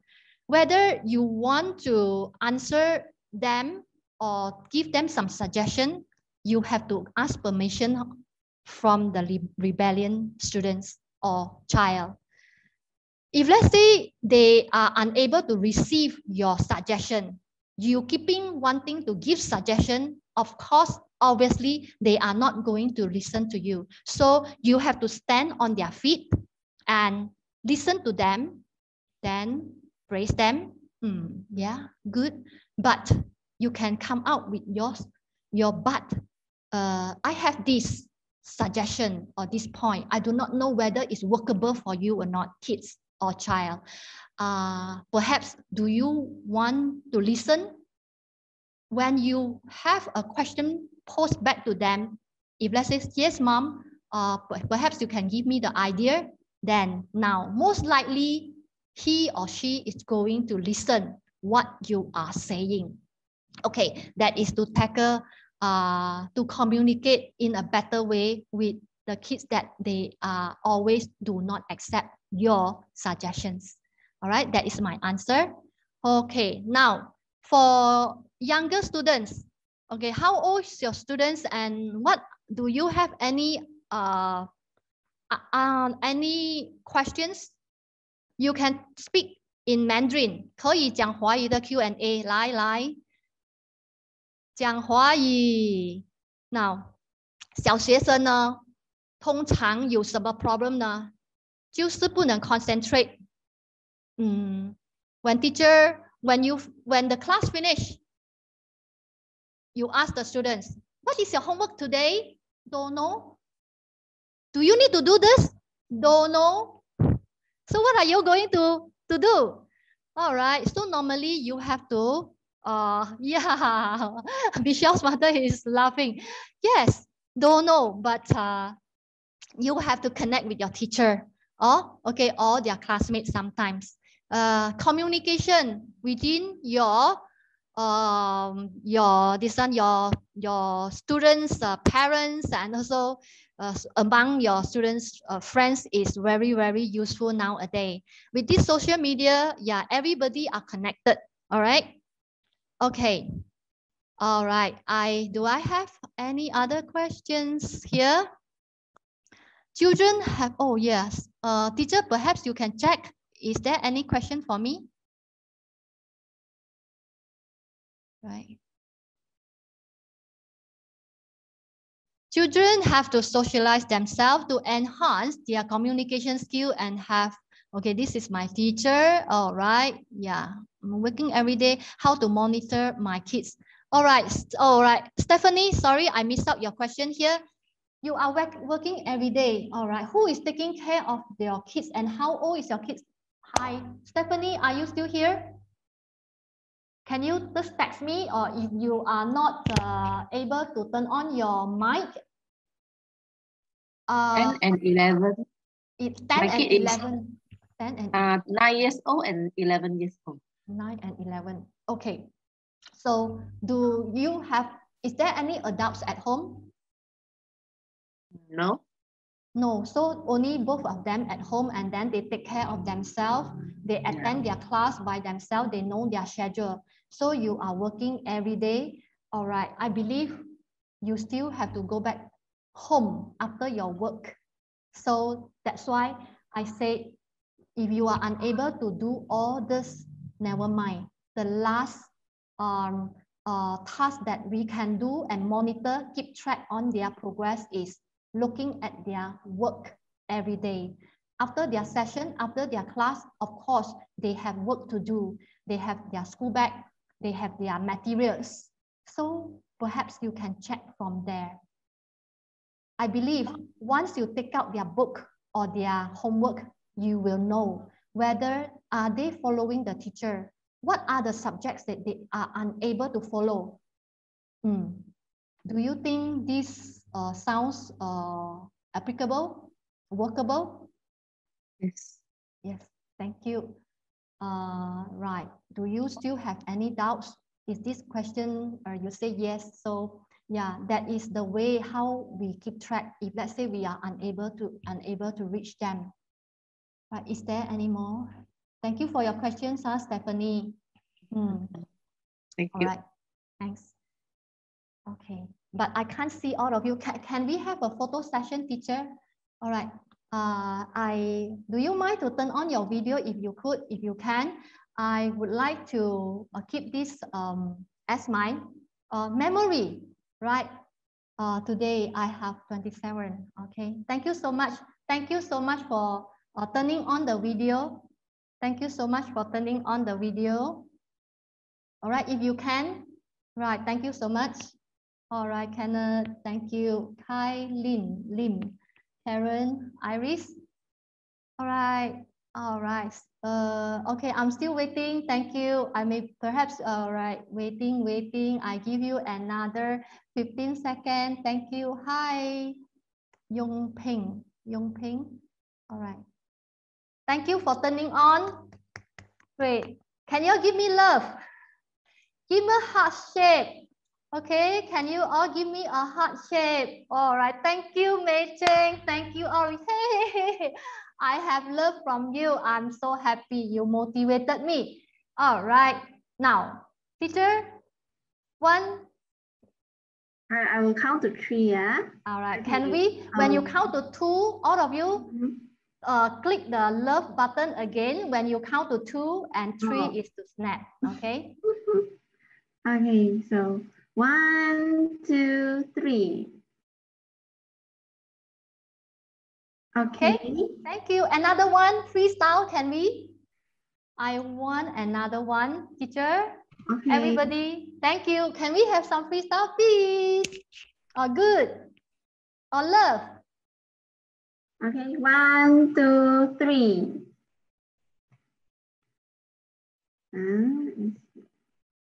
Whether you want to answer them or give them some suggestion, you have to ask permission from the rebellion students or child. If let's say they are unable to receive your suggestion, you keeping wanting to give suggestion, of course, obviously, they are not going to listen to you. So you have to stand on their feet and listen to them, then praise them. Yeah, good. But you can come out with your but. I have this suggestion or this point. I do not know whether it's workable for you or not, kids or child. Perhaps do you want to listen? When you have a question posed back to them, if let's say, yes, mom, perhaps you can give me the idea, then now most likely he or she is going to listen what you are saying. Okay, that is to tackle, to communicate in a better way with the kids that they always do not accept your suggestions. All right, that is my answer. Okay, now for younger students, okay, how old is your students and what do you have any questions? You can speak in Mandarin. 可以讲华语的 Q&A， 来讲华语。Now， 小学生呢，通常有什么 problem 呢？就是不能 concentrate。When the class finish, you ask the students, what is your homework today? Don't know. Do you need to do this? Don't know. So what are you going to do? All right. So normally you have to, yeah, Michelle's mother is laughing. Yes, don't know, but you have to connect with your teacher or their classmates sometimes. Communication within your students, parents, and also among your students' friends is very, very useful nowadays. With this social media, yeah, everybody are connected. All right. Okay. All right. Do I have any other questions here? Children have, oh yes. Teacher, perhaps you can check. Is there any question for me? Right. Children have to socialize themselves to enhance their communication skill and have, okay, this is my teacher. All right. Yeah. I'm working every day. How to monitor my kids. All right. Stephanie, sorry, I missed out your question here. You are working every day. All right. Who is taking care of your kids and how old is your kids? Hi, Stephanie, are you still here? Can you just text me, or if you are not able to turn on your mic? 10 and 11. It's 10 and 11. 10 and 9 years old and 11 years old. 9 and 11. Okay. So is there any adults at home? No. No, so only both of them at home, and then they take care of themselves. They attend their class by themselves. They know their schedule. So you are working every day. All right. I believe you still have to go back home after your work. So that's why I say, if you are unable to do all this, never mind. The last task that we can do and monitor, keep track on their progress is looking at their work every day. After their session, after their class, of course, they have work to do. They have their school bag, they have their materials. So perhaps you can check from there. I believe once you take out their book or their homework, you will know whether are they following the teacher. What are the subjects that they are unable to follow? Do you think this sounds applicable, workable? Yes. Yes, thank you. Right. Do you still have any doubts is this question, or you say yes. So yeah, that is the way how we keep track. If let's say we are unable to reach them. Right, is there any more? Thank you for your questions, Stephanie. Thank All you. right, thanks. Okay, but I can't see all of you. Can we have a photo session, teacher? All right. Do you mind to turn on your video if you could, if you can? I would like to keep this as my memory, right? Today I have 27. Okay, thank you so much. Thank you so much for turning on the video. Thank you so much for turning on the video. All right, if you can, right, thank you so much. All right, Kenneth, thank you. Kai, Lim, Karen, Iris. All right, all right. Okay, I'm still waiting. Thank you. I may perhaps, all right, waiting. I give you another 15 seconds. Thank you. Hi, Yong Ping. All right. Thank you for turning on. Great. Can you give me love? Give me a heart shape. Okay, can you all give me a heart shape? All right, thank you, Mei Cheng. Thank you, all. Hey, I have love from you. I'm so happy you motivated me. All right, now, teacher, one. I will count to 3, yeah? All right, can we, when you count to 2, all of you, click the love button again. When you count to 2 and 3 is to snap, okay? Okay, so 1, 2, 3. Okay. Thank you. Another one, freestyle, can we? I want another one, teacher. Okay. Everybody, thank you. Can we have some freestyle, please? Good. Or love. Okay, 1, 2, 3.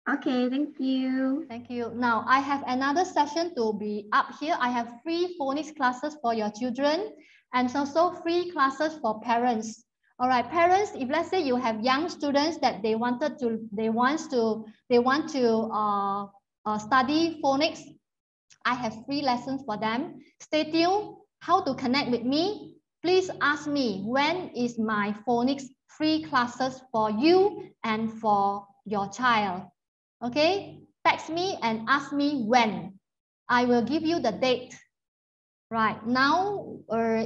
Okay, thank you. Thank you. Now, I have another session to be up here. I have free phonics classes for your children and also free classes for parents. All right, parents, if let's say you have young students that they want to study phonics, I have free lessons for them. Stay tuned. How to connect with me? Please ask me when is my phonics free classes for you and for your child. Okay, text me and ask me when. I will give you the date. Right now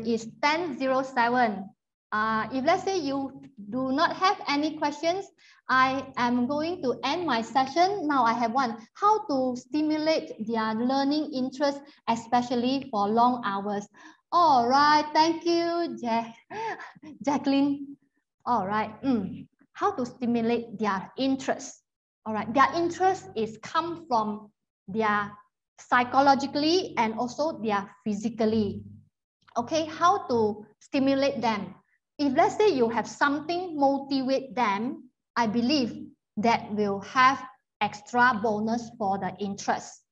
is 10:07. If let's say you do not have any questions, I am going to end my session. Now I have one. How to stimulate their learning interest, especially for long hours. All right, thank you, Jacqueline. All right, how to stimulate their interest. All right, their interest is come from their psychologically and also their physically. Okay, how to stimulate them? If let's say you have something motivate them, I believe that will have extra bonus for the interest.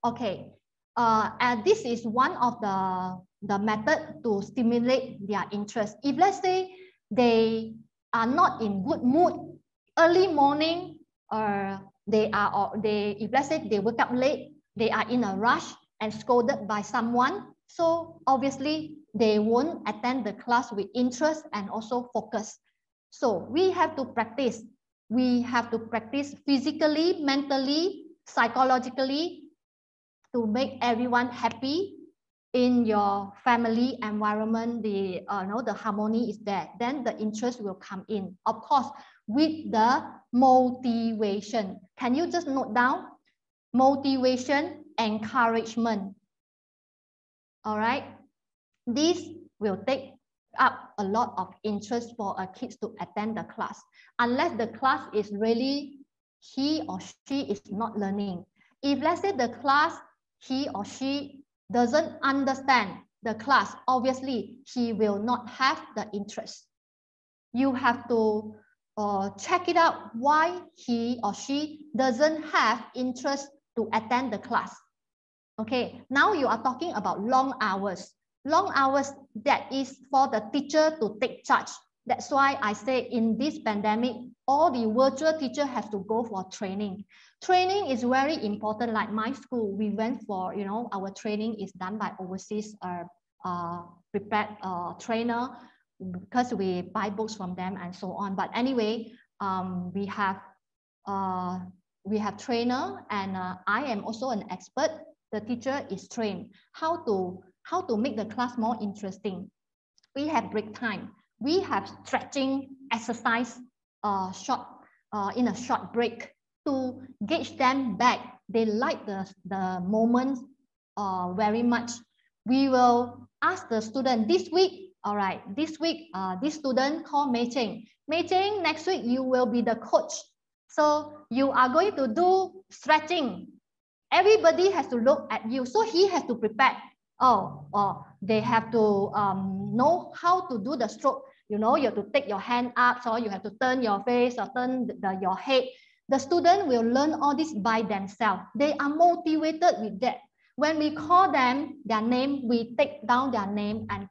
Okay, and this is one of the method to stimulate their interest. If let's say they are not in good mood early morning, or if let's say they wake up late, they are in a rush and scolded by someone, so obviously they won't attend the class with interest and also focus. So we have to practice. We have to practice physically, mentally, psychologically to make everyone happy in your family environment. The harmony is there, then the interest will come in, of course, with the motivation. Can you just note down? Motivation, encouragement. All right, this will take up a lot of interest for a kids to attend the class, unless the class is really he or she is not learning. If let's say the class, he or she doesn't understand the class, obviously he will not have the interest. You have to check it out why he or she doesn't have interest to attend the class. Okay, now you are talking about long hours. Long hours, that is for the teacher to take charge. That's why I say in this pandemic, all the virtual teachers have to go for training. Training is very important. Like my school, we went for, our training is done by overseas prepared trainer, because we buy books from them and so on. But anyway, we have trainer, and I am also an expert. The teacher is trained how to make the class more interesting. We have break time. We have stretching exercise in a short break to gauge them back. They like the moment very much. We will ask the student this week. All right, this week, this student called Mei Cheng. Mei Cheng, next week you will be the coach. So you are going to do stretching. Everybody has to look at you. So he has to prepare. They have to know how to do the stroke. You have to take your hand up, so you have to turn your face or turn your head. The student will learn all this by themselves. They are motivated with that. When we call them their name, we take down their name and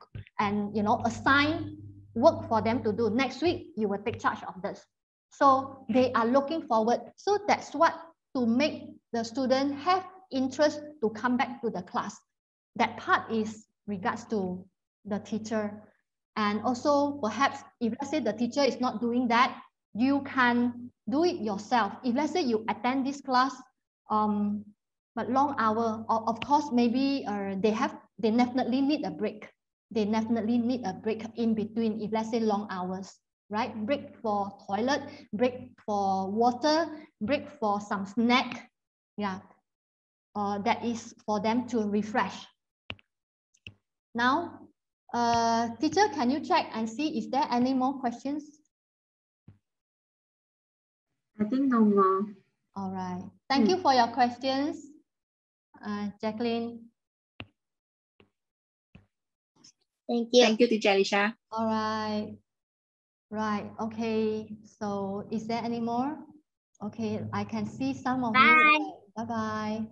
assign work for them to do. Next week, you will take charge of this. So they are looking forward. So that's what, to make the student have interest to come back to the class. That part is regards to the teacher. And also perhaps if let's say the teacher is not doing that, you can do it yourself. If let's say you attend this class, but long hour, of course, maybe they definitely need a break. They definitely need a break in between, if let's say long hours, right? Break for toilet, break for water, break for some snack. Yeah, that is for them to refresh. Now, teacher, can you check and see, is there any more questions? I think no more. All right. Thank you for your questions, Jacqueline. Thank you. Thank you, teacher Alicia. All right. Right. Okay. So is there any more? Okay, I can see some of you. Bye-bye.